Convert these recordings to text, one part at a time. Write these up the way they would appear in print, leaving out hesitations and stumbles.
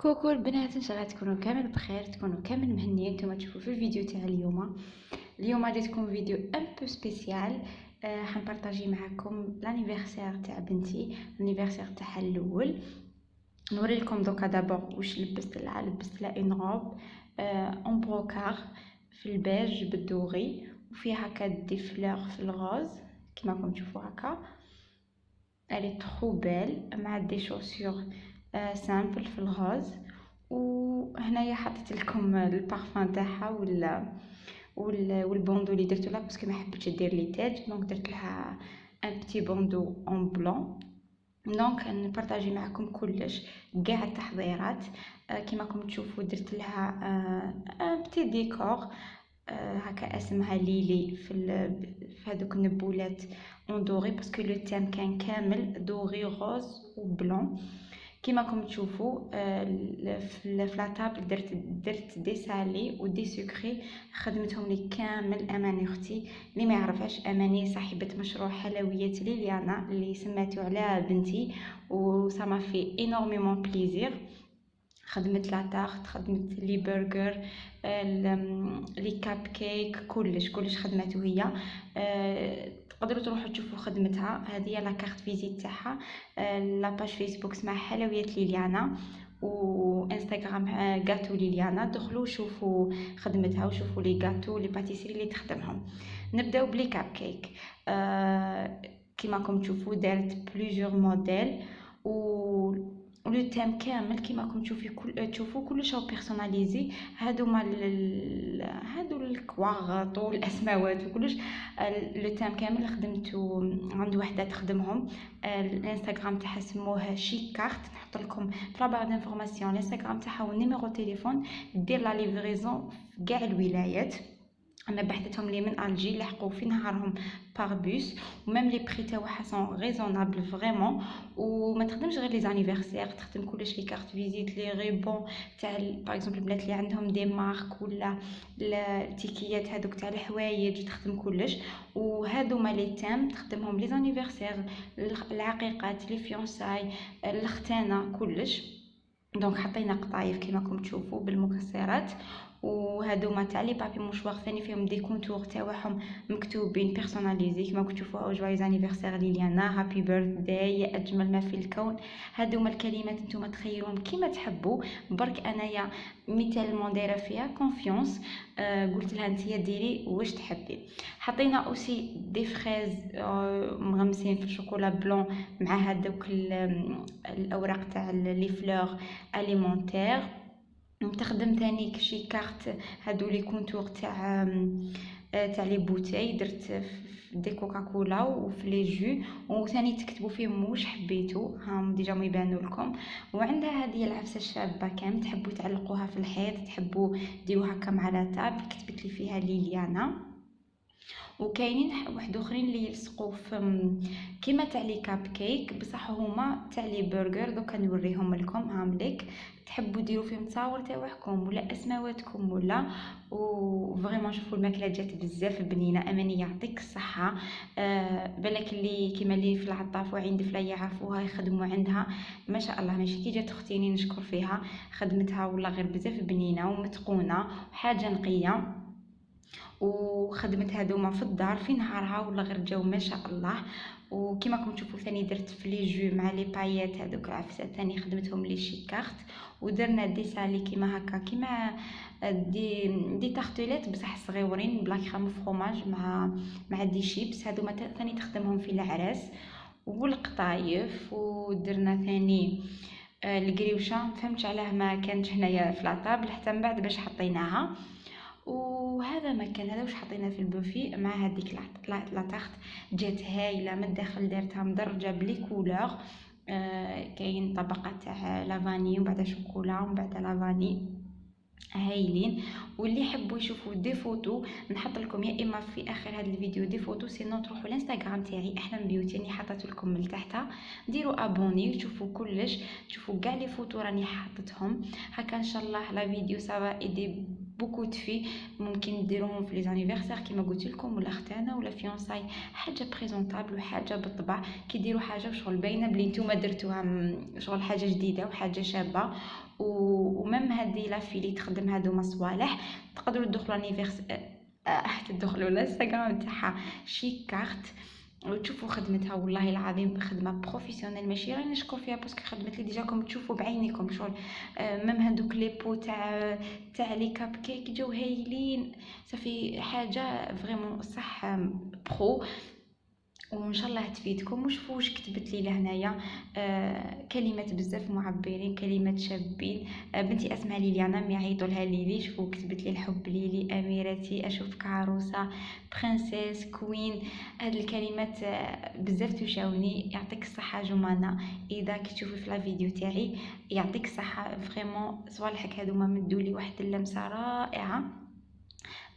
كوكو البنات، ان شاء الله تكونوا كامل بخير، تكونوا كامل مهنيين. نتوما تشوفوا في الفيديو تاع اليوم جاتكم فيديو ان بو سبيسيال. حنبارطاجي معكم لانيفرسير تاع بنتي، لانيفرسير تاعها الاول. نوري لكم دوكا دابور واش لبست لها اون روب اون بروكار في البيج بالدوغي، وفيها هكا دي فلور في الغوز كيما راكم تشوفوا هكا. الي ترو بيل مع دي شوسور سامبل في الغوز. وهنايا حطيت لكم البارفان تاعها والبوندو اللي درتو لها باسكو ما حبيتش دير لي تاج، دونك درت لها ان بتي بوندو اون بلون. دونك نبارطاجي معكم كلش كاع التحضيرات. كيما راكم تشوفوا درت لها ان بتي ديكور هكا اسمها ليلي في هذوك النبولات اون دوغي باسكو لو تيم كان كامل دوغي غوز وبلون. كيما راكم تشوفوا في لاطابل درت دي سالي ودي سكري، خدمتهم لي كامل اماني اختي. اللي ما يعرفهاش، اماني صاحبه مشروع حلويات ليليانا اللي سماتو على بنتي، وسما في انورميمون بليزير. خدمت لا تارت، خدمت لي برجر، لي كاب كيك، كلش خدمته هي. تقدروا تروحوا تشوفوا خدمتها. هذه هي لا كارت فيزيت تاعها. لا باج فيسبوك اسمها حلويات ليليانا، وانستغرام غاتو ليليانا. دخلوا شوفوا خدمتها وشوفوا لي غاتو لي باتيسري اللي تخدمهم. نبداو بلي كاب كيك. كيما راكم تشوفوا دارت بليزيور موديل ولو تيم كامل كيما راكم تشوفوا كلش هو بيرسوناليزي. هادو الكواغط والاسماوات وكلش. لو تيم كامل خدمته عند وحده تخدمهم. الانستغرام تاعها سموه شيك كارت. نحط لكم في لابار دانفورماسيون الانستغرام تاعها والنيميرو تليفون. دير لا ليفريزون في كاع الولايات. انا بحثتهم لي من الجي لحقوا في نهارهم بار بوس، وميم لي بري تاعها سون ريزونابل فريمون. وما تخدمش غير لي زانيفرسير، تخدم كلش لي كارت فيزيت، لي ريبون تاع باغ اكزومبل البنات اللي عندهم دي مارك ولا التيكيات هذوك تاع الحوايج، تخدم كلش. وهذوما لي تام تخدمهم لي زانيفرسير، العقيقات، لي فيونساي، الختانه، كلش. دونك حطينا قطايف كيما راكم تشوفوا بالمكسرات. وهذوما تاع لي بابي مشواغ ثاني فيهم دي كونتور تاعهم مكتوبين بيرسوناليزي كيما راكم تشوفوا. جوايز انيفرسير ليليانا، هابي بيرثداي، يا اجمل ما في الكون. هذوما الكلمات نتوما تخيلوهم كيما تحبوا. برك انايا مثال دايره فيها كونفيونس. قلت لها انتيا ديري واش تحبي. حطينا اوسي دي فريز مغمسين في الشوكولا بلون مع هذوك الاوراق تاع لي فلور اليمونتير. نستخدم ثاني شي كارت هادو لي كونتور تاع لي بوتاي. درت دي كوكاكولا وفي لي جو، وثاني تكتبوا فيهم واش حبيتو، هاهم ديجا ما يبانوا لكم. وعندها هذه العفسه الشابه كامل، تحبوا تعلقوها في الحيط، تحبوا ديروها هكا مع لا تابل. كتبت لي فيها ليليانا. وكاينين واحد اخرين اللي يلصقوا في كيما تاع لي كاب كيك، بصح هما تاع لي برجر. دوكا نوريهم لكم هامليك. تحبوا ديروا فيهم تصاور تاعكم ولا اسماواتكم ولا. وفريمون شوفوا الماكله جات بزاف بنينه. اماني يعطيك الصحه. بالك اللي كيما اللي في العطاف وعين دفله يعرفوها يخدموا عندها ما شاء الله. ماشي كي جات اختي نشكر فيها خدمتها والله غير بزاف بنينه ومتقونه وحاجه نقيه. وخدمت هذوما في الدار في نهارها والله غير جاو ما شاء الله. وكما راكم تشوفوا ثاني درت في لي جو مع لي بايات هذوك العفسه ثاني خدمتهم لي شيكارت. ودرنا دي سالي كيما هكا كيما دي تارتولات بصح صغيورين بلا كريم فروماج مع دي شيبس. هذوما ثاني تخدمهم في العراس والقطايف. ودرنا ثاني القريوشه. مفهمتش علاه ما كانتش هنايا في لاطابل حتى من بعد باش حطيناها. وهذا ما كان. هذا واش حطينا في البوفي مع هذيك لاطارت. جات هايله من الداخل، دارتها مدرجه بلي كولور. كاين طبقه تاع لافاني وبعد شوكولا وبعد لافاني هايلين. واللي يحبوا يشوفوا دي فوتو نحط لكم يا اما في اخر هذا الفيديو دي فوتو، سينو تروحوا الانستغرام تاعي احلام بيوتي اللي حطيت لكم من تحتها. ديروا ابوني وتشوفوا كلش، تشوفوا كاع لي فوتو راني حاطتهم هكا. ان شاء الله لا فيديو سافا ايدي بوكو تفي ممكن ديروهم في لي زانيفرسير كيما قلت لكم، ولا ختانه ولا فيونساي، حاجه بريزونطابل وحاجه بالطبع. كي ديروا حاجه شغل باينه بلي نتوما درتوها شغل حاجه جديده وحاجه شابه. وميم هذه لافي اللي تخدم هادو مصوالح تقدروا تدخلوا انيفرسير تدخلوا الانستغرام تاعها شيك كارت وتشوفوا خدمتها. والله العظيم خدمه بروفيسيونيل، ماشي راني نشكر فيها باسكو خدمت لي ديجا كوم تشوفوا بعينيكم شغل. ميم هذوك لي بو تاع لي كاب كيك جاو هايلين، صافي حاجه فريمون صح برو، وان شاء الله تفيدكم. وشوفوا واش كتبت لي لهنايا، كلمات بزاف معبرين، كلمات شابين. بنتي اسمها ليليانا مي عيطوا لها ليلي. شوفوا كتبت لي الحب ليلي، اميرتي، اشوفك عروسه، برنسيس، كوين. هاد الكلمات بزاف توشاوني. يعطيك الصحه جمانه، اذا كتشوفي في لا فيديو تاعي يعطيك الصحه فريمون. صوالحك هذوما مدوا لي واحد اللمسه رائعه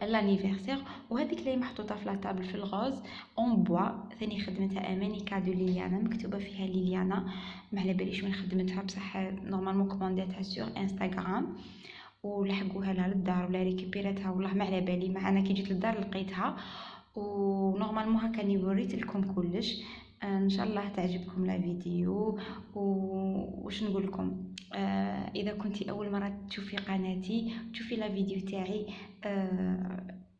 لانيفرسير. وهذيك اللي محطوطه في لاطابل في الغوز اون بوا ثاني خدمتها اماني كادو ليليانا، مكتوبه فيها ليليانا. ما على باليش وين خدمتها بصح نورمالمون كومونداتها سور انستغرام ولحقوها لها للدار ولا ريكوبيراتها، والله ما على بالي. مع انا كي جيت للدار لقيتها ونورمالمون هكا وريت لكم كلش. ان شاء الله تعجبكم لا فيديو. وش نقول لكم، اذا كنتي اول مره تشوفي قناتي تشوفي لا فيديو تاعي،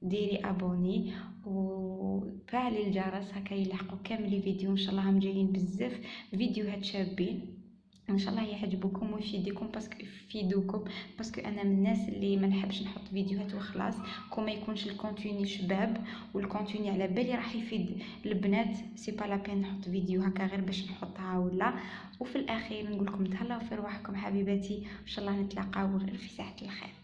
ديري ابوني وفعلي الجرس هكا يلحقوا كامل الفيديو. ان شاء الله هم جايين بزاف فيديوهات شابين، ان شاء الله يعجبكم ويفيدكم باسكو انا من الناس اللي ما نحبش نحط فيديوهات وخلاص، كون ما يكونش الكونتوني شباب والكونتوني على بالي راح يفيد البنات، سي با لا بين نحط فيديو هكا غير باش نحطها ولا. وفي الاخير نقول لكم تهلاو في رواحكم حبيباتي، ان شاء الله نتلاقاو غير في ساعه الخير.